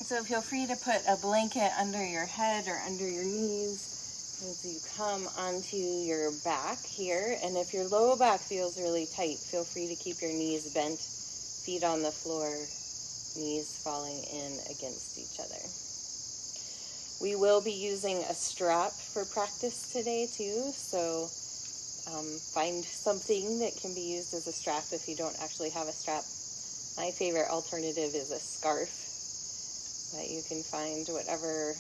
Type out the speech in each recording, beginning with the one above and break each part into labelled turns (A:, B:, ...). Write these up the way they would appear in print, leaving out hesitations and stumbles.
A: So feel free to put a blanket under your head or under your knees as you come onto your back here. And if your low back feels really tight, feel free to keep your knees bent, feet on the floor, knees falling in against each other. We will be using a strap for practice today too, so find something that can be used as a strap if you don't actually have a strap. My favorite alternative is a scarf, but you can find whatever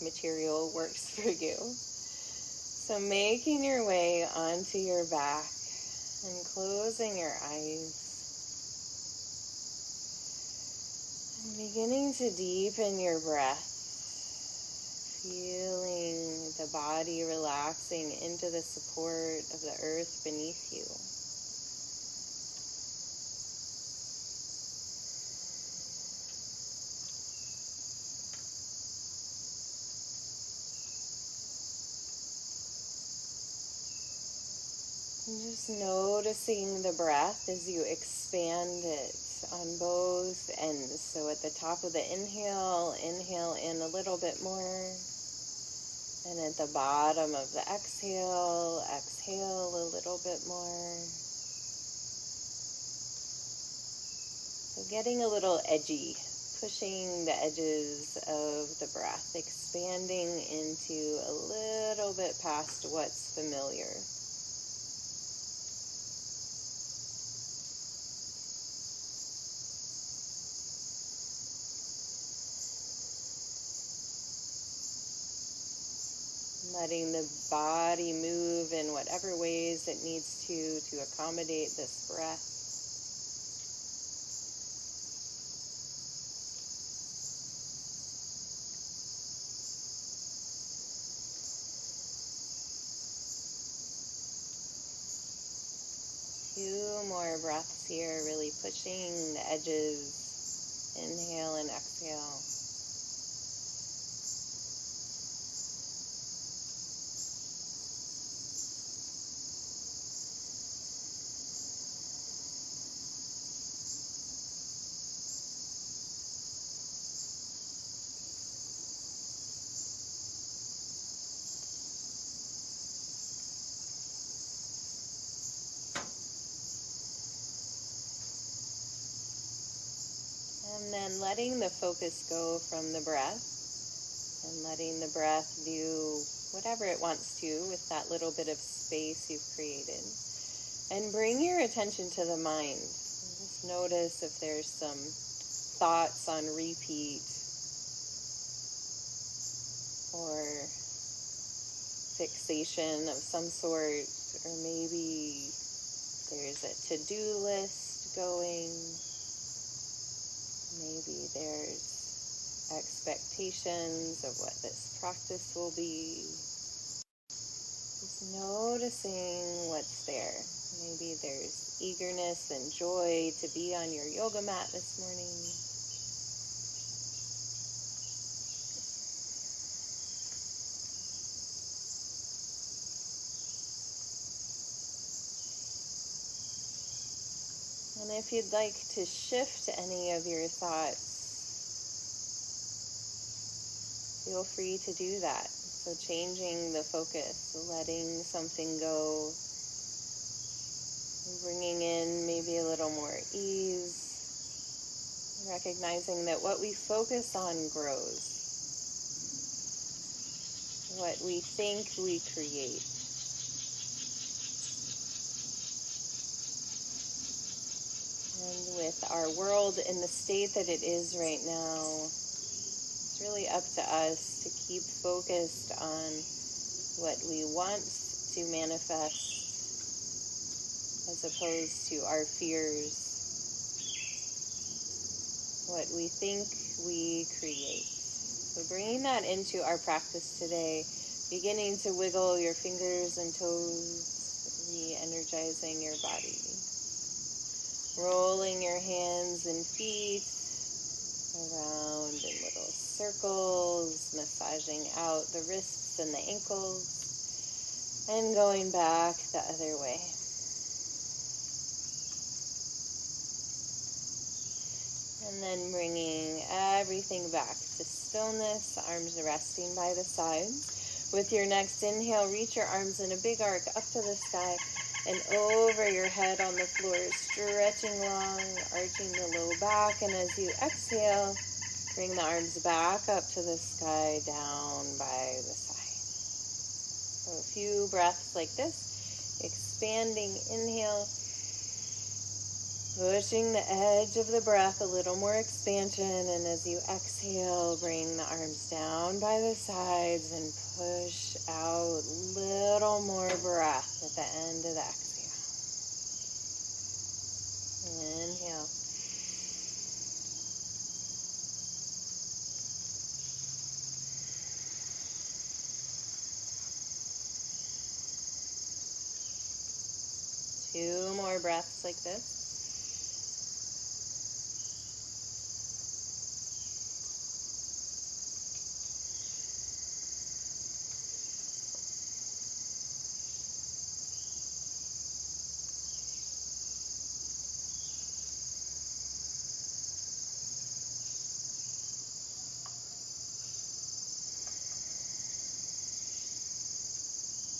A: material works for you. So making your way onto your back and closing your eyes. And beginning to deepen your breath. Feeling the body relaxing into the support of the earth beneath you. And just noticing the breath as you expand it on both ends. So at the top of the inhale, inhale in a little bit more. And at the bottom of the exhale, exhale a little bit more. So getting a little edgy, pushing the edges of the breath, expanding into a little bit past what's familiar. Letting the body move in whatever ways it needs to accommodate this breath. Two more breaths here, really pushing the edges. Inhale and exhale. And then letting the focus go from the breath and letting the breath do whatever it wants to with that little bit of space you've created. And bring your attention to the mind. Just notice if there's some thoughts on repeat or fixation of some sort, or maybe there's a to-do list going. Maybe there's expectations of what this practice will be. Just noticing what's there. Maybe there's eagerness and joy to be on your yoga mat this morning. And if you'd like to shift any of your thoughts, feel free to do that. So changing the focus, letting something go, bringing in maybe a little more ease, recognizing that what we focus on grows. What we think, we create. And with our world in the state that it is right now, it's really up to us to keep focused on what we want to manifest as opposed to our fears. What we think, we create. So bringing that into our practice today, beginning to wiggle your fingers and toes, re-energizing your body. Rolling your hands and feet around in little circles, massaging out the wrists and the ankles, and going back the other way. And then bringing everything back to stillness, arms resting by the sides. With your next inhale, reach your arms in a big arc up to the sky and over your head on the floor, stretching long, arching the low back. And as you exhale, bring the arms back up to the sky, down by the side. So a few breaths like this, expanding inhale, pushing the edge of the breath, a little more expansion, and as you exhale, bring the arms down by the sides and push out, little more breath at the end of the exhale. Inhale. Two more breaths like this.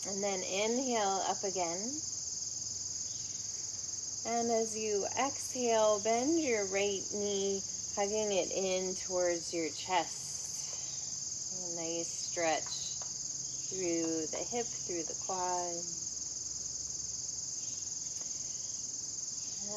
A: And then inhale up again. And as you exhale, bend your right knee, hugging it in towards your chest. A nice stretch through the hip, through the quad.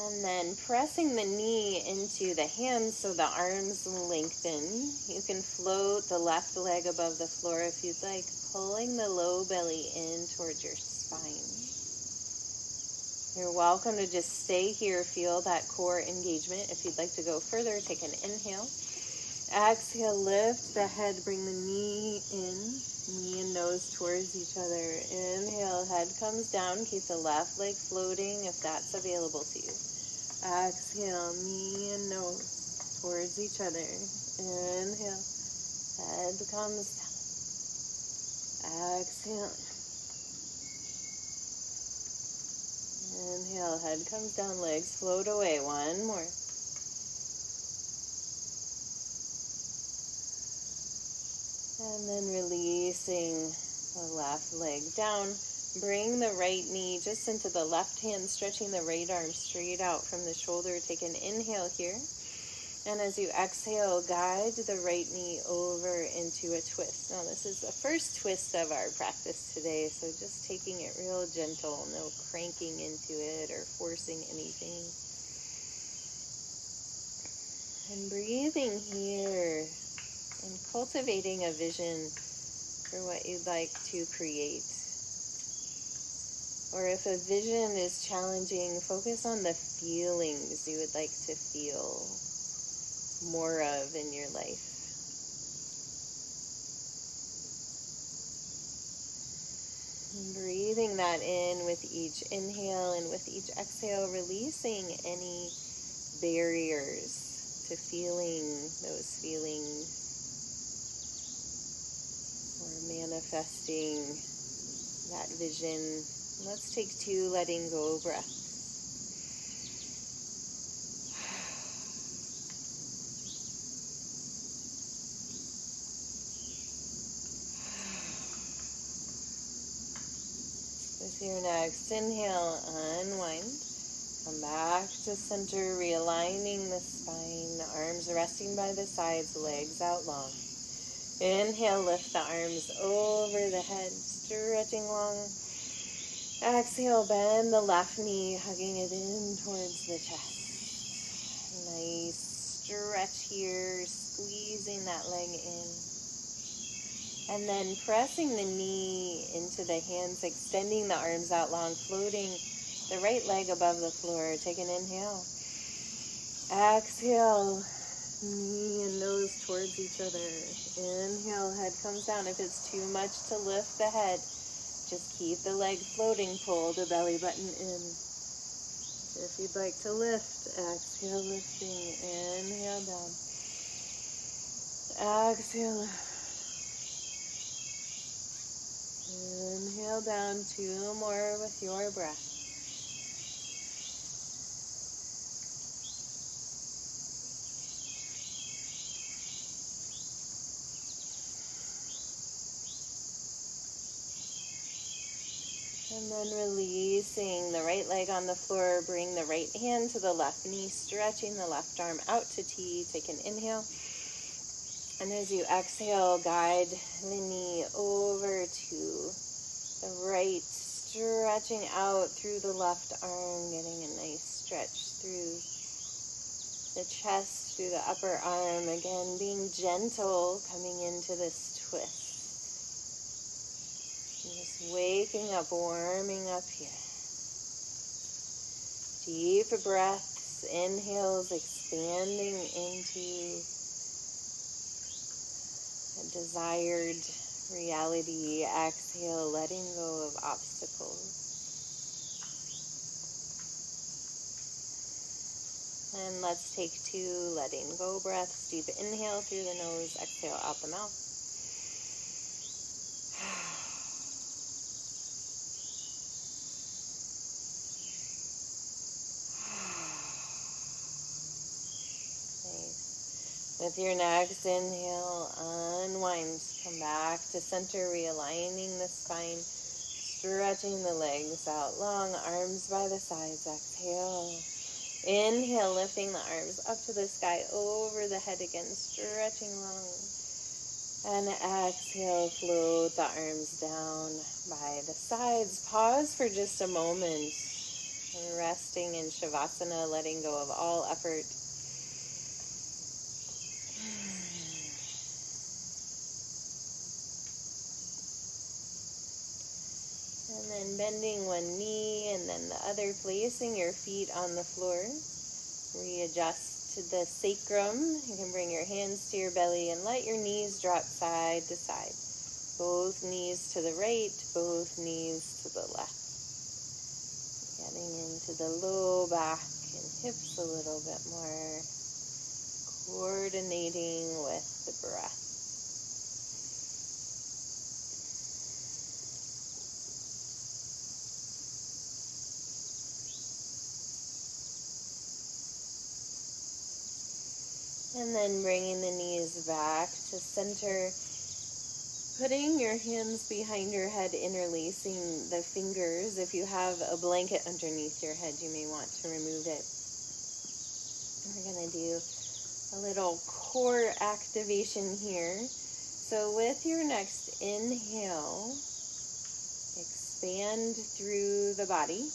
A: And then pressing the knee into the hands so the arms lengthen. You can float the left leg above the floor if you'd like, pulling the low belly in towards your spine. You're welcome to just stay here, feel that core engagement. If you'd like to go further, take an inhale. Exhale, lift the head, bring the knee in, knee and nose towards each other. Inhale, head comes down, keep the left leg floating if that's available to you. Exhale, knee and nose towards each other. Inhale, head comes down. Exhale. Inhale, head comes down, legs float away. One more. And then releasing the left leg down. Bring the right knee just into the left hand, stretching the right arm straight out from the shoulder. Take an inhale here. And as you exhale, guide the right knee over into a twist. Now, this is the first twist of our practice today, so just taking it real gentle, no cranking into it or forcing anything. And breathing here and cultivating a vision for what you'd like to create. Or if a vision is challenging, focus on the feelings you would like to feel more of in your life. And breathing that in with each inhale and with each exhale, releasing any barriers to feeling those feelings or manifesting that vision. Let's take 2 letting go breaths. With your next inhale, unwind. Come back to center, realigning the spine, arms resting by the sides, legs out long. Inhale, lift the arms over the head, stretching long. Exhale, bend the left knee, hugging it in towards the chest. Nice stretch here, squeezing that leg in. And then pressing the knee into the hands, extending the arms out long, floating the right leg above the floor. Take an inhale. Exhale, knee and nose towards each other. Inhale, head comes down. If it's too much to lift the head, just keep the leg floating, pull the belly button in. If you'd like to lift, exhale, lifting. Inhale, down. Exhale. Inhale down, 2 more with your breath. And then releasing the right leg on the floor, bring the right hand to the left knee, stretching the left arm out to T. Take an inhale. And as you exhale, guide the knee over to the right, stretching out through the left arm, getting a nice stretch through the chest, through the upper arm. Again, being gentle, coming into this twist. And just waking up, warming up here. Deep breaths, inhales, expanding into a desired reality. Exhale, letting go of obstacles. And let's take 2 letting go breaths. Deep inhale through the nose, exhale out the mouth. Nice. With your next inhale, unwind. Come back to center, realigning the spine, stretching the legs out long, arms by the sides. Exhale. Inhale, lifting the arms up to the sky, over the head again, stretching long. And exhale, float the arms down by the sides. Pause for just a moment. Resting in Shavasana, letting go of all effort. And then bending one knee and then the other, placing your feet on the floor. Readjust to the sacrum. You can bring your hands to your belly and let your knees drop side to side. Both knees to the right, both knees to the left. Getting into the low back and hips a little bit more. Coordinating with the breath. And then bringing the knees back to center, putting your hands behind your head, interlacing the fingers. If you have a blanket underneath your head, you may want to remove it. We're going to do a little core activation here. So with your next inhale, expand through the body.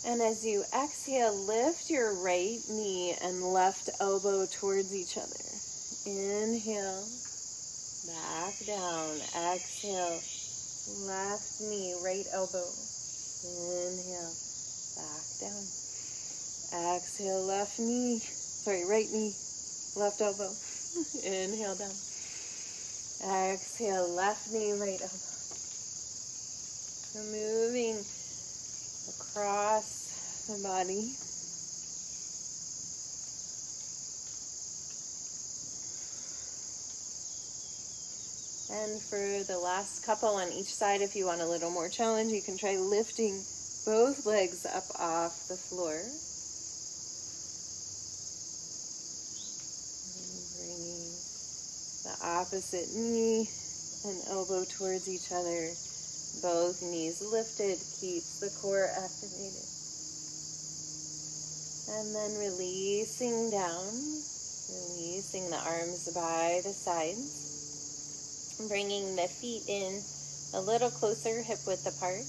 A: And as you exhale, lift your right knee and left elbow towards each other. Inhale, back down. Exhale, left knee, right elbow. Inhale, back down. Exhale, right knee, left elbow. Inhale, down. Exhale, left knee, right elbow. So moving across the body. And for the last couple on each side, if you want a little more challenge, you can try lifting both legs up off the floor. And bringing the opposite knee and elbow towards each other. Both knees lifted, keeps the core activated. And then releasing down, releasing the arms by the sides. Bringing the feet in a little closer, hip width apart.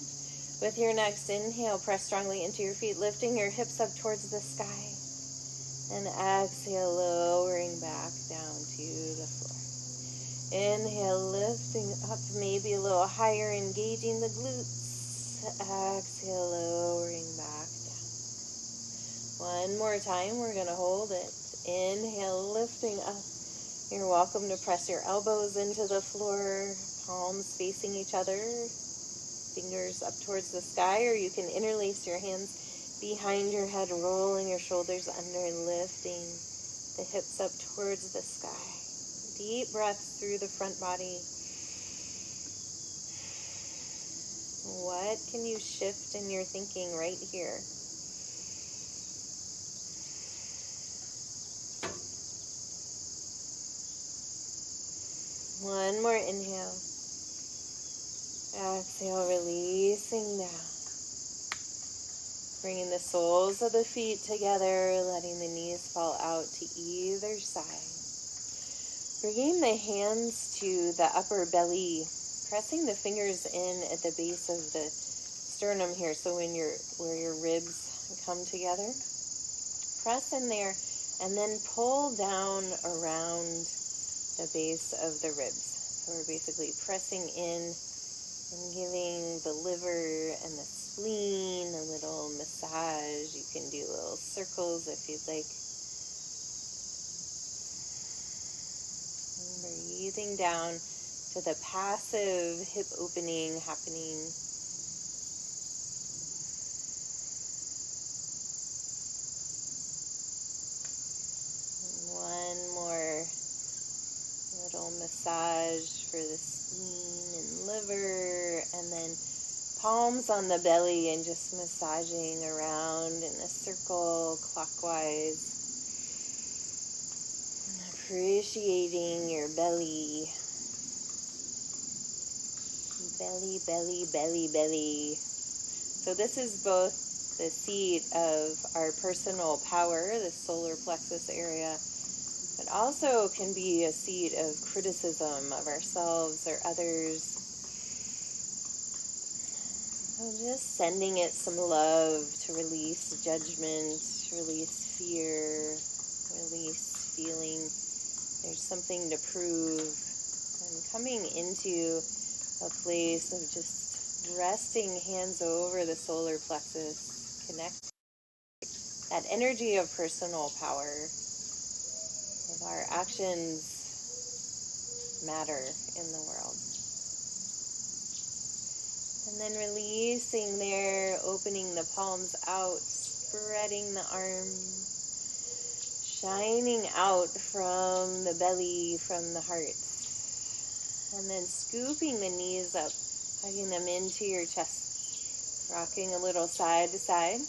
A: With your next inhale, press strongly into your feet, lifting your hips up towards the sky. And exhale, lowering back down to the floor. Inhale, lifting up maybe a little higher, engaging the glutes. Exhale, lowering back down. One more time, we're going to hold it. Inhale, lifting up. You're welcome to press your elbows into the floor, palms facing each other, fingers up towards the sky, or you can interlace your hands behind your head, rolling your shoulders under, lifting the hips up towards the sky. Deep breaths through the front body. What can you shift in your thinking right here? One more inhale. Exhale, releasing down. Bringing the soles of the feet together, letting the knees fall out to either side. Bringing the hands to the upper belly, pressing the fingers in at the base of the sternum here, so where your ribs come together. Press in there and then pull down around the base of the ribs. So we're basically pressing in and giving the liver and the spleen a little massage. You can do little circles if you'd like. Breathing down to the passive hip opening happening. And one more little massage for the spleen and liver, and then palms on the belly and just massaging around in a circle clockwise. Appreciating your belly. Belly, belly, belly, belly. So this is both the seat of our personal power, the solar plexus area, but also can be a seat of criticism of ourselves or others. So just sending it some love to release judgment, release fear, release feeling there's something to prove, and coming into a place of just resting hands over the solar plexus, connect that energy of personal power, of our actions matter in the world. And then releasing there, opening the palms out, spreading the arms, shining out from the belly, from the heart. And then scooping the knees up, hugging them into your chest, rocking a little side to side,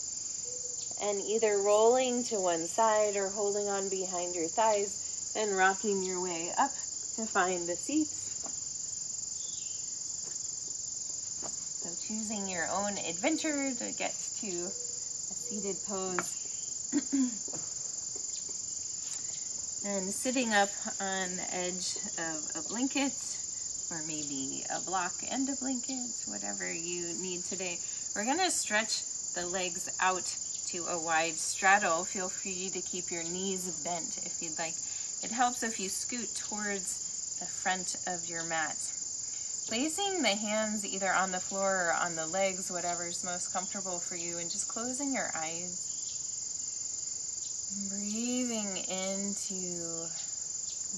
A: and either rolling to one side or holding on behind your thighs and rocking your way up to find the seats. So choosing your own adventure to get to a seated pose. And sitting up on the edge of a blanket, or maybe a block and a blanket, whatever you need today. We're going to stretch the legs out to a wide straddle. Feel free to keep your knees bent if you'd like. It helps if you scoot towards the front of your mat. Placing the hands either on the floor or on the legs, whatever's most comfortable for you, and just closing your eyes. Breathing into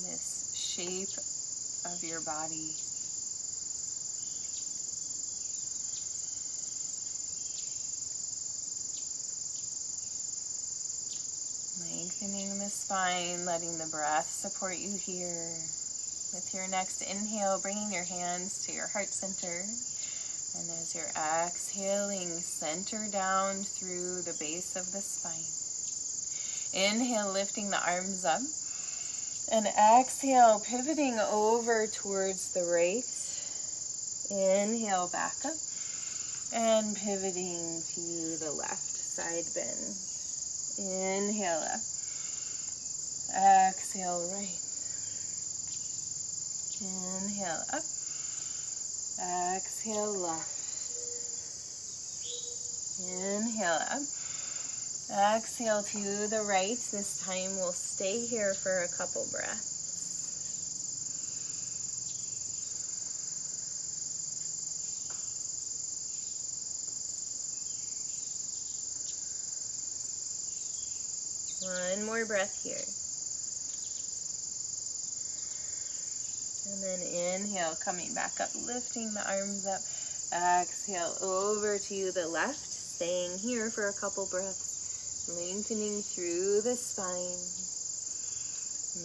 A: this shape of your body. Lengthening the spine, letting the breath support you here. With your next inhale, bringing your hands to your heart center. And as you're exhaling, center down through the base of the spine. Inhale, lifting the arms up. And exhale, pivoting over towards the right. Inhale, back up. And pivoting to the left, side bend. Inhale up. Exhale, right. Inhale up. Exhale, left. Inhale up. Exhale to the right. This time we'll stay here for a couple breaths. One more breath here. And then inhale, coming back up, lifting the arms up. Exhale over to the left, staying here for a couple breaths. Lengthening through the spine,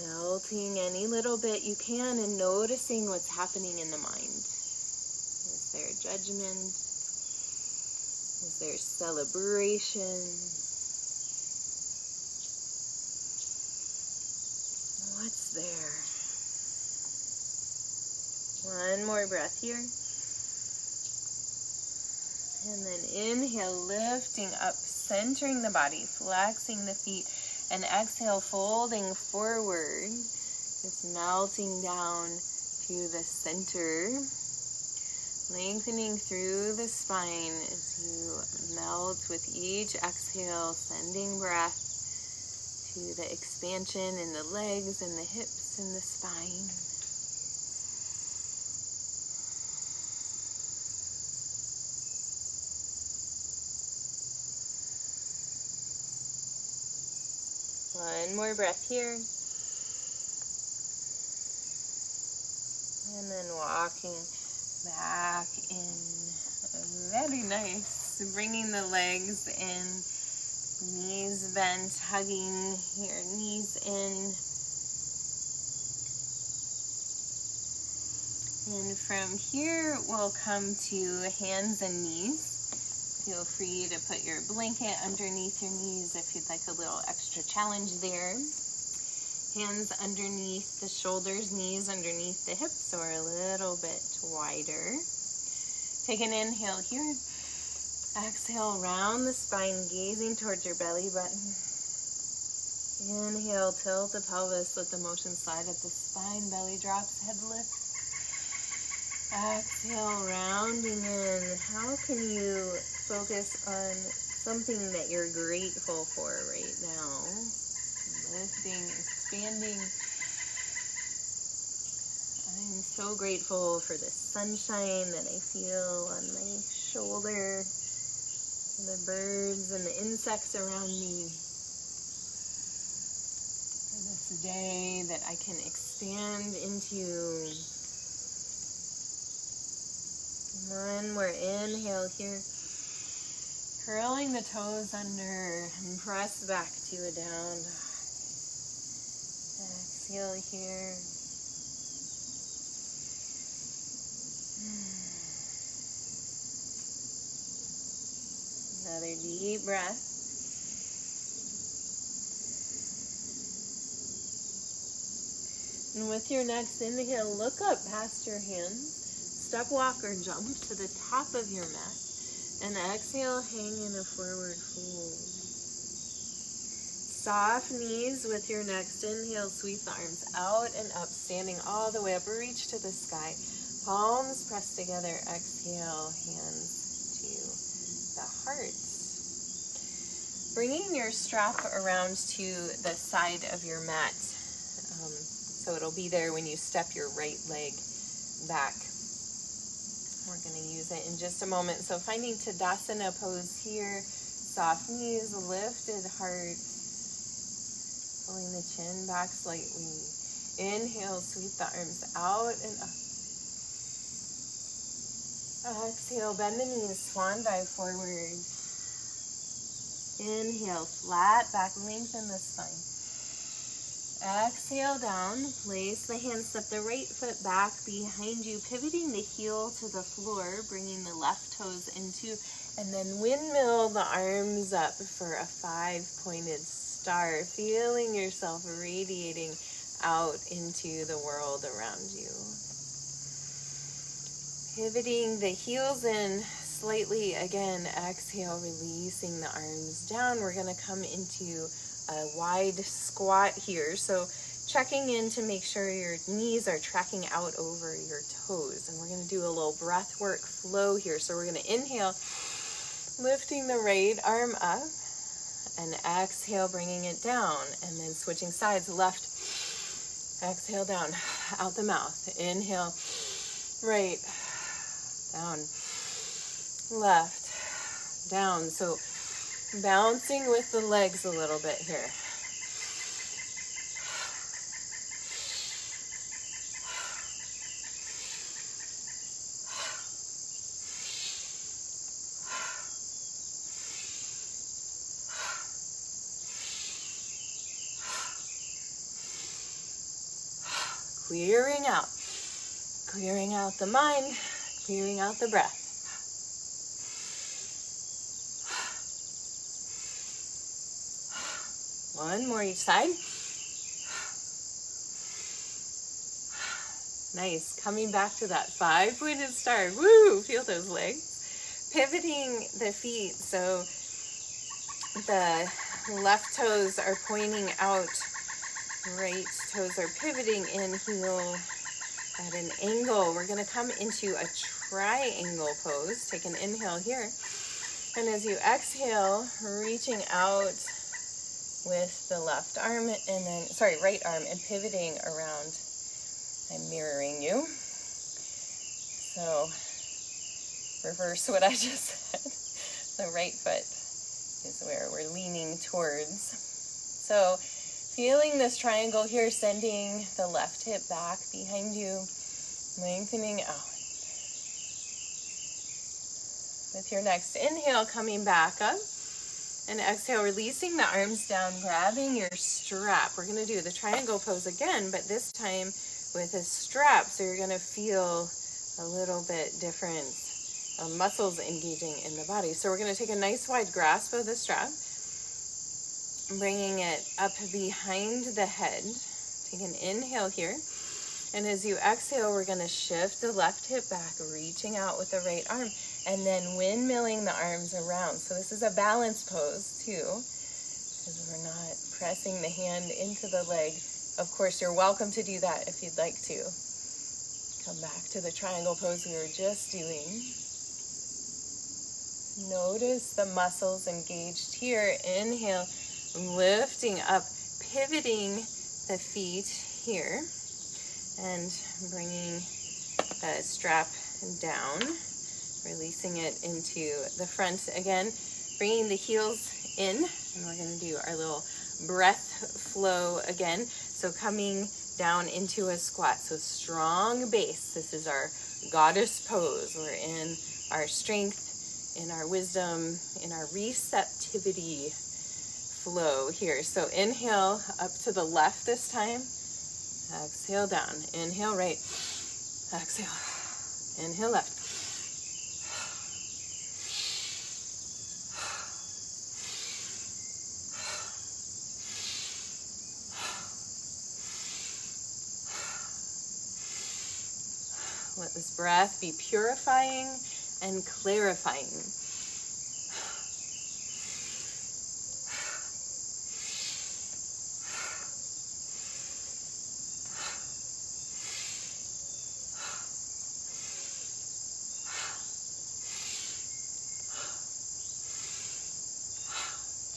A: melting any little bit you can and noticing what's happening in the mind. Is there judgment? Is there celebration? What's there? One more breath here. And then inhale, lifting up, centering the body, flexing the feet, and exhale, folding forward, just melting down to the center, lengthening through the spine as you melt with each exhale, sending breath to the expansion in the legs and the hips and the spine. One more breath here. And then walking back in. Very nice. Bringing the legs in. Knees bent, hugging your knees in. And from here, we'll come to hands and knees. Feel free to put your blanket underneath your knees if you'd like a little extra challenge there. Hands underneath the shoulders, knees underneath the hips, or a little bit wider. Take an inhale here. Exhale, round the spine, gazing towards your belly button. Inhale, tilt the pelvis, let the motion slide up the spine, belly drops, head lifts. Exhale, rounding in. How can you focus on something that you're grateful for right now? Lifting, expanding. I'm so grateful for the sunshine that I feel on my shoulder, the birds and the insects around me. For this day that I can expand into. One more inhale here. Curling the toes under and press back to a down dog. Exhale here. Another deep breath. And with your next inhale, look up past your hands. Step, walk, or jump to the top of your mat. And exhale, hang in a forward fold. Soft knees with your next inhale. Sweep the arms out and up, standing all the way up. Reach to the sky. Palms pressed together. Exhale, hands to the heart. Bringing your strap around to the side of your mat. So it'll be there when you step your right leg back. We're going to use it in just a moment. So finding Tadasana pose here. Soft knees, lifted heart. Pulling the chin back slightly. Inhale, sweep the arms out and up. Exhale, bend the knees, swan dive forward. Inhale, flat back, lengthen the spine. Exhale down, place the hands, step the right foot back behind you, pivoting the heel to the floor, bringing the left toes into, and then windmill the arms up for a 5-pointed star, feeling yourself radiating out into the world around you. Pivoting the heels in slightly again, exhale, releasing the arms down. We're going to come into a wide squat here. So checking in to make sure your knees are tracking out over your toes. And we're going to do a little breath work flow here. So we're going to inhale, lifting the right arm up, and exhale, bringing it down, and then switching sides, left, exhale down, out the mouth, inhale, right, down, left, down. So bouncing with the legs a little bit here. Clearing out the mind, clearing out the breath. One more each side. Nice. Coming back to that 5-pointed star. Woo! Feel those legs. pivoting the feet so the left toes are pointing out, right toes are pivoting in, heel at an angle. We're going to come into a triangle pose. Take an inhale here. And as you exhale, reaching out with the left arm and then, right arm, and pivoting around. I'm mirroring you. So reverse what I just said. The right foot is where we're leaning towards. So feeling this triangle here, sending the left hip back behind you, lengthening out. With your next inhale, coming back up, and exhale, releasing the arms down, grabbing your strap. We're going to do the triangle pose again, but this time with a strap, so you're going to feel a little bit different muscles engaging in the body. So we're going to take a nice wide grasp of the strap, bringing it up behind the head. Take an inhale here. And as you exhale, we're going to shift the left hip back, reaching out with the right arm, and then windmilling the arms around. So this is a balance pose too, because we're not pressing the hand into the leg. Of course, you're welcome to do that if you'd like to. Come back to the triangle pose we were just doing. Notice the muscles engaged here. Inhale, lifting up, pivoting the feet here, and bringing the strap down, releasing it into the front again, bringing the heels in, and we're going to do our little breath flow again. So coming down into a squat, so strong base. This is our goddess pose. We're in our strength, in our wisdom, in our receptivity flow here. So inhale up to the left this time. Exhale down. Inhale right. Exhale. Inhale left. Let this breath be purifying and clarifying.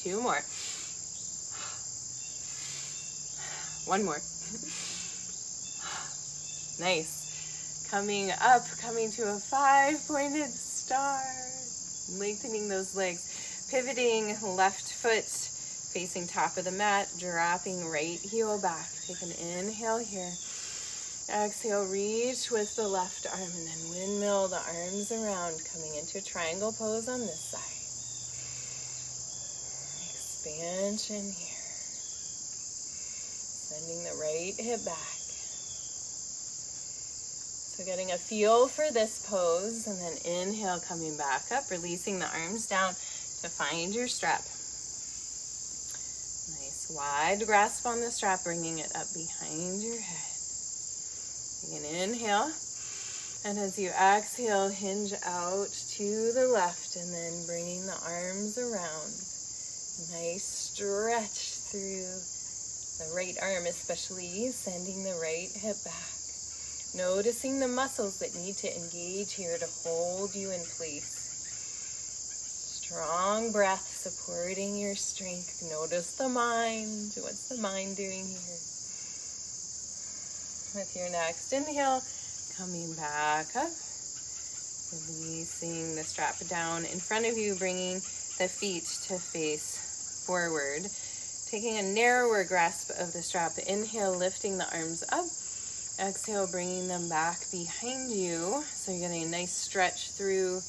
A: Two more. One more. Nice. Coming up, coming to a 5-pointed star. Lengthening those legs. Pivoting left foot facing top of the mat. Dropping right heel back. Take an inhale here. Exhale, reach with the left arm and then windmill the arms around. Coming into a triangle pose on this side. Expansion here. Sending the right hip back. So getting a feel for this pose, and then inhale, coming back up, releasing the arms down to find your strap. Nice wide grasp on the strap, bringing it up behind your head. Take an inhale, and as you exhale, hinge out to the left, and then bringing the arms around. Nice stretch through the right arm, especially sending the right hip back. Noticing the muscles that need to engage here to hold you in place. Strong breath supporting your strength. Notice the mind. What's the mind doing here? With your next inhale, coming back up. Releasing the strap down in front of you, bringing the feet to face forward. Taking a narrower grasp of the strap. Inhale, lifting the arms up. Exhale, bringing them back behind you. So you're getting a nice stretch through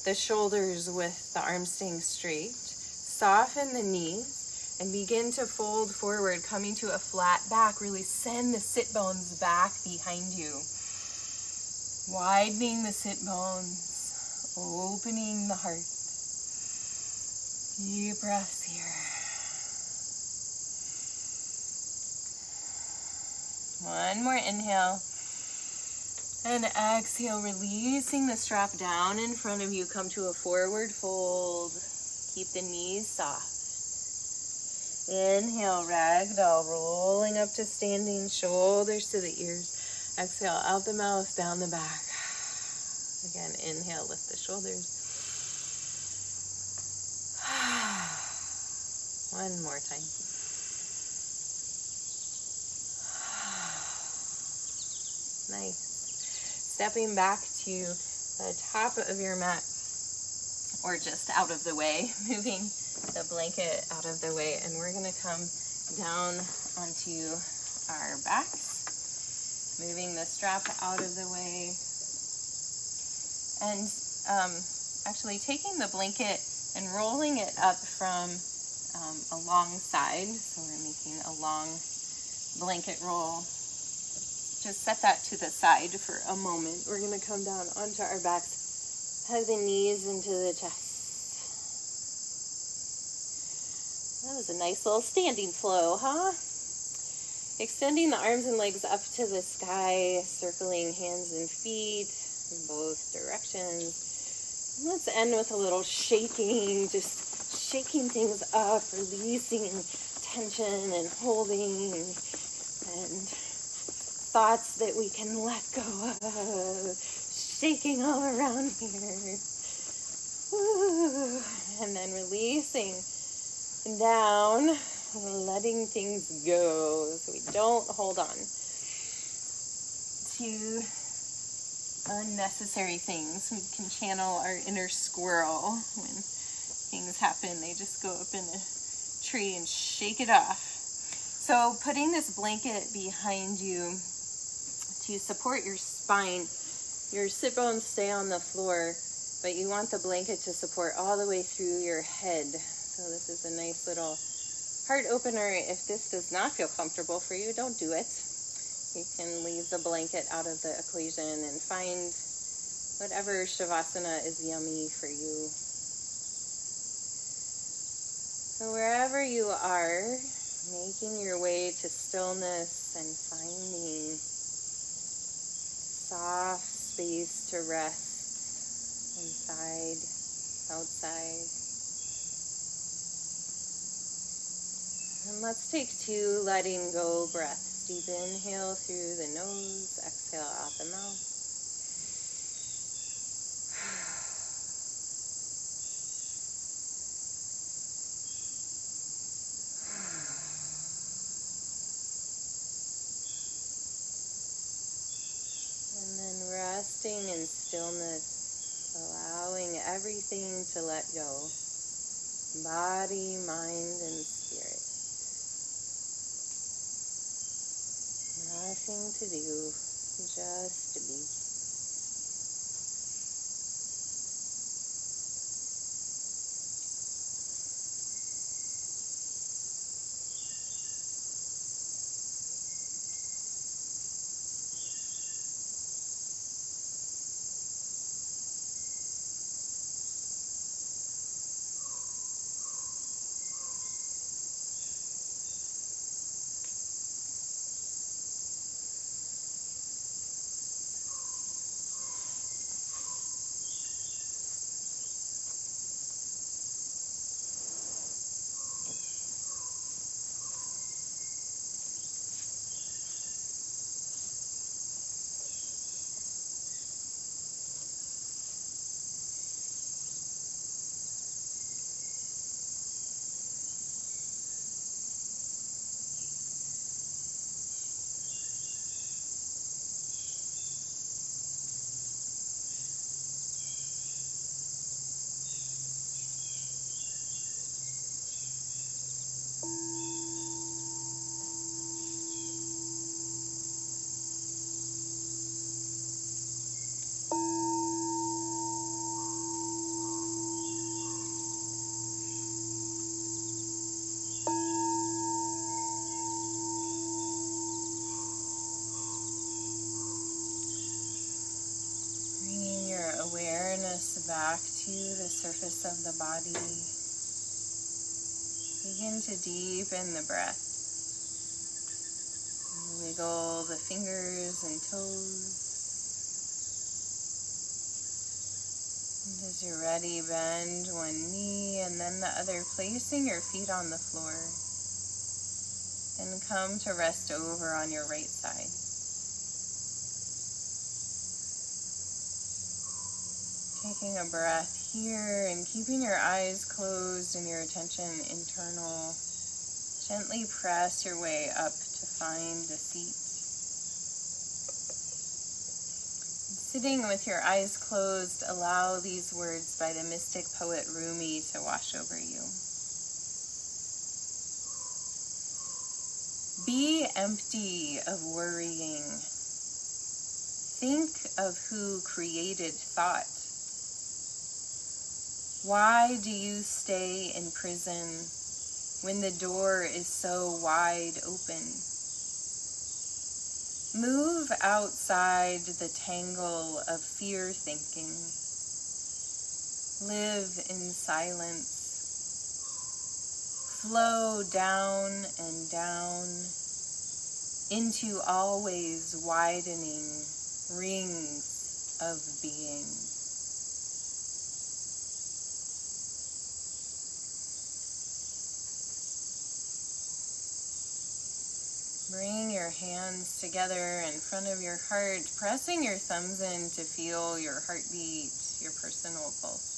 A: the shoulders with the arms staying straight. Soften the knees and begin to fold forward, coming to a flat back. Really send the sit bones back behind you. Widening the sit bones, opening the heart. Deep breaths here. One more inhale. And exhale, releasing the strap down in front of you. Come to a forward fold. Keep the knees soft. Inhale, ragdoll, rolling up to standing, shoulders to the ears. Exhale, out the mouth, down the back. Again, inhale, lift the shoulders. One more time. Nice. Stepping back to the top of your mat, or just out of the way, moving the blanket out of the way, and we're going to come down onto our backs, moving the strap out of the way, and actually taking the blanket and rolling it up from alongside. So we're making a long blanket roll. Just set that to the side for a moment. We're going to come down onto our backs, hug the knees into the chest. That was a nice little standing flow, huh? Extending the arms and legs up to the sky, circling hands and feet in both directions. And let's end with a little shaking, just shaking things up, releasing tension and holding and thoughts that we can let go of, shaking all around here. Woo. And then releasing down, letting things go so we don't hold on to unnecessary things. We can channel our inner squirrel when things happen. They just go up in a tree and shake it off. So putting this blanket behind you to support your spine, your sit bones stay on the floor, but you want the blanket to support all the way through your head. So this is a nice little heart opener. If this does not feel comfortable for you, don't do it. You can leave the blanket out of the equation and find whatever Shavasana is yummy for you. So wherever you are, making your way to stillness and finding soft space to rest inside, outside. And let's take 2 letting go breaths. Deep inhale through the nose, exhale out the mouth. And then resting in stillness, allowing everything to let go. Body, mind, and spirit. Nothing to do, just to be. Back to the surface of the body. Begin to deepen the breath. Wiggle the fingers and toes. And as you're ready, bend one knee and then the other, placing your feet on the floor. And come to rest over on your right side. Taking a breath here and keeping your eyes closed and your attention internal. Gently press your way up to find a seat. Sitting with your eyes closed, allow these words by the mystic poet Rumi to wash over you. Be empty of worrying. Think of who created thought. Why do you stay in prison when the door is so wide open? Move outside the tangle of fear thinking. Live in silence. Flow down and down into always widening rings of being. Bring your hands together in front of your heart, pressing your thumbs in to feel your heartbeat, your personal pulse.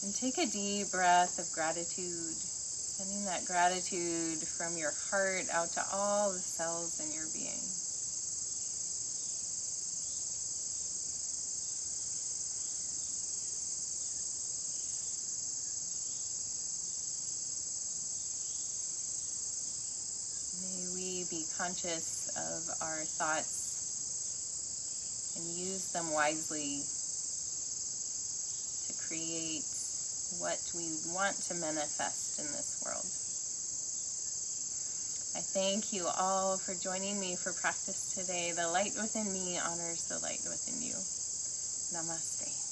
A: And take a deep breath of gratitude, sending that gratitude from your heart out to all the cells in your being. May we be conscious of our thoughts and use them wisely to create what we want to manifest in this world. I thank you all for joining me for practice today. The light within me honors the light within you. Namaste.